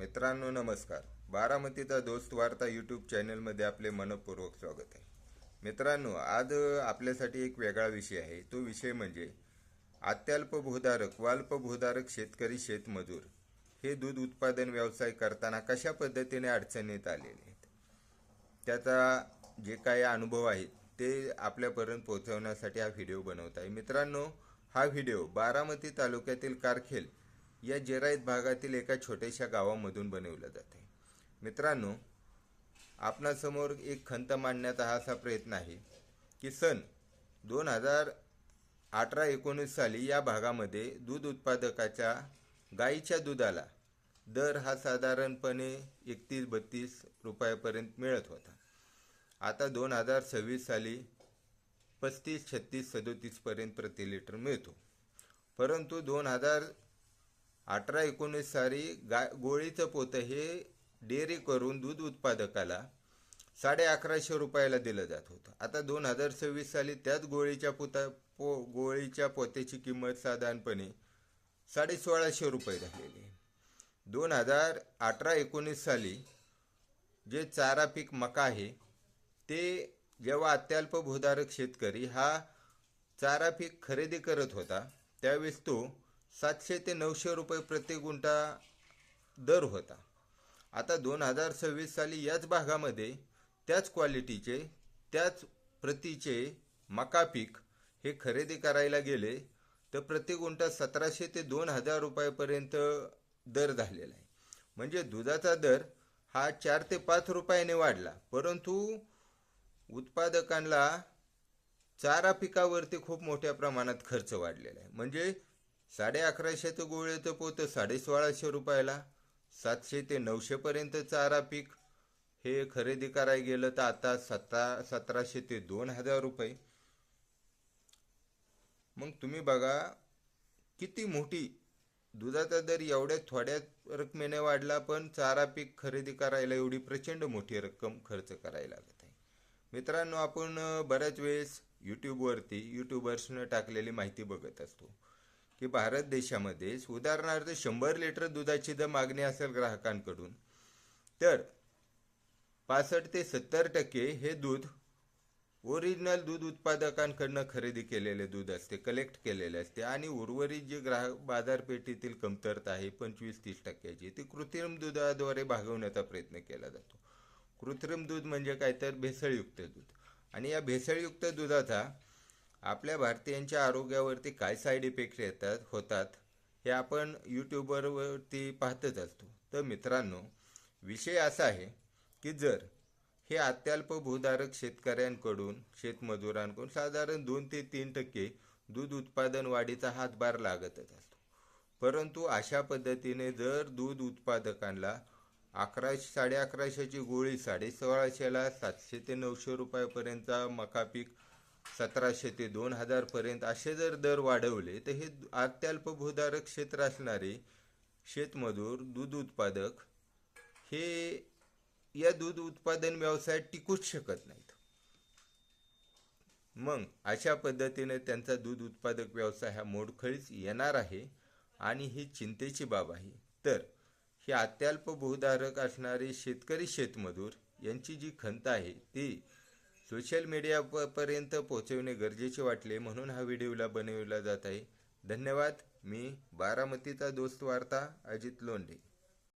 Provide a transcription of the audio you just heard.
मित्रांनो नमस्कार. बारामतीचा दोस्त वार्ता यूट्यूब चॅनलमध्ये आपले मनपूर्वक स्वागत आहे. मित्रांनो, आज आपल्यासाठी एक वेगळा विषय आहे. तो विषय म्हणजे अत्यल्प भूधारक व अल्प भूधारक शेतकरी शेतमजूर हे दूध उत्पादन व्यवसाय करताना कशा पद्धतीने अडचणीत आलेले आहेत, त्याचा जे काही अनुभव आहेत ते आपल्यापर्यंत पोहोचवण्यासाठी हा व्हिडिओ बनवत आहे. मित्रांनो, हा व्हिडिओ बारामती तालुक्यातील कारखेल या जिरायत भागातील एका छोट्याशा गावामधून बनवला जात आहे. मित्रांनो, आपणासमोर एक खंत मांडण्याचा हा असा प्रयत्न आहे की सन 2018-19 साली या भागामध्ये दूध उत्पादकाच्या गाईच्या दुधाला दर हा साधारणपणे 31-32 रुपयापर्यंत मिळत होता. आता 2026 साली 35, 36, 37 पर्यंत प्रति लिटर मिळतो. परंतु 2018-19 साली गोळीचं पोतं हे डेअरी करून दूध उत्पादकाला 1150 रुपयाला दिलं जात होतं. आता 2026 साली त्याच गोळीच्या पोत्याची किंमत साधारणपणे 1650 रुपये झालेली आहे. 2018-19 साली जे चारा पीक मका आहे ते जेव्हा अत्यल्प भूधारक शेतकरी हा चारा पीक खरेदी करत होता त्यावेळेस तो 700 ते 900 रुपये प्रति गुंठा दर होता. आता 2026 साली याच भागामध्ये त्याच क्वालिटीचे त्याच प्रतीचे मका पीक हे खरेदी करायला गेले तर प्रति गुंठा 1700 ते 2000 रुपयापर्यंत दर झालेला आहे. म्हणजे दुधाचा दर हा 4 ते 5 रुपयाने वाढला, परंतु उत्पादकांना चारा पिकावरती खूप मोठ्या प्रमाणात खर्च वाढलेला आहे. म्हणजे 1150 गोळ्याचं पोतं 1650 रुपयाला, 700 ते 900 पर्यंत चारा पीक हे खरेदी करायला गेलं तर आता 1700 ते 2000 रुपये. मग तुम्ही बघा किती मोठी दुधाचा दर एवढ्या थोड्या रकमेने वाढला, पण चारा पीक खरेदी करायला एवढी प्रचंड मोठी रक्कम खर्च करायला लागत आहे. मित्रांनो, आपण बऱ्याच वेळेस यूट्यूबर्सनं टाकलेली माहिती बघत असतो की भारत देशामध्ये उदाहरणार्थ 100 लिटर दुधाची जर मागणी असेल ग्राहकांकडून तर 65 ते 70% हे दूध ओरिजिनल दूध उत्पादकांकडनं खरेदी केलेले दूध असते, कलेक्ट केलेले असते, आणि उर्वरित जे ग्राहक बाजारपेठेतील कमतरता आहे 25-30% ती कृत्रिम दुधाद्वारे भागवण्याचा प्रयत्न केला जातो. कृत्रिम दूध म्हणजे काय तर भेसळयुक्त दूध. आणि या भेसळयुक्त दुधाचा आपल्या भारतीयांच्या आरोग्यावरती काय साईड इफेक्ट होतात हे आपण यूट्यूबवरती पाहतच असतो. तर मित्रांनो, विषय असा आहे की जर हे अत्यल्प भूधारक शेतकऱ्यांकडून शेतमजुरांकडून साधारण 2 ते 3% दूध उत्पादन वाढीचा हातभार लागतच असतो, परंतु अशा पद्धतीने जर दूध उत्पादकांना 1150ची गोळी 1650ला, 700 ते 900 रुपयापर्यंतचा मका पीक 1700 ते 2000 पर्यंत असे जर दर वाढवले तर हे अत्यल्प भूधारक क्षेत्र असणारे शेतमजूर दूध उत्पादक हे या दूध उत्पादन व्यवसायात टिकूच शकत नाहीत. मग अशा पद्धतीने त्यांचा दूध उत्पादक व्यवसाय हा मोडखळीस येणार आहे आणि ही चिंतेची बाब आहे. तर हे अत्यल्प भूधारक असणारे शेतकरी शेतमजूर यांची जी खंत आहे ती सोशल मीडियापर्यंत पोहोचवणे गरजेचे वाटले, म्हणून हा व्हिडिओला बनवला जात आहे. धन्यवाद. मी बारामतीचा दोस्त वार्ता अजित लोंढे.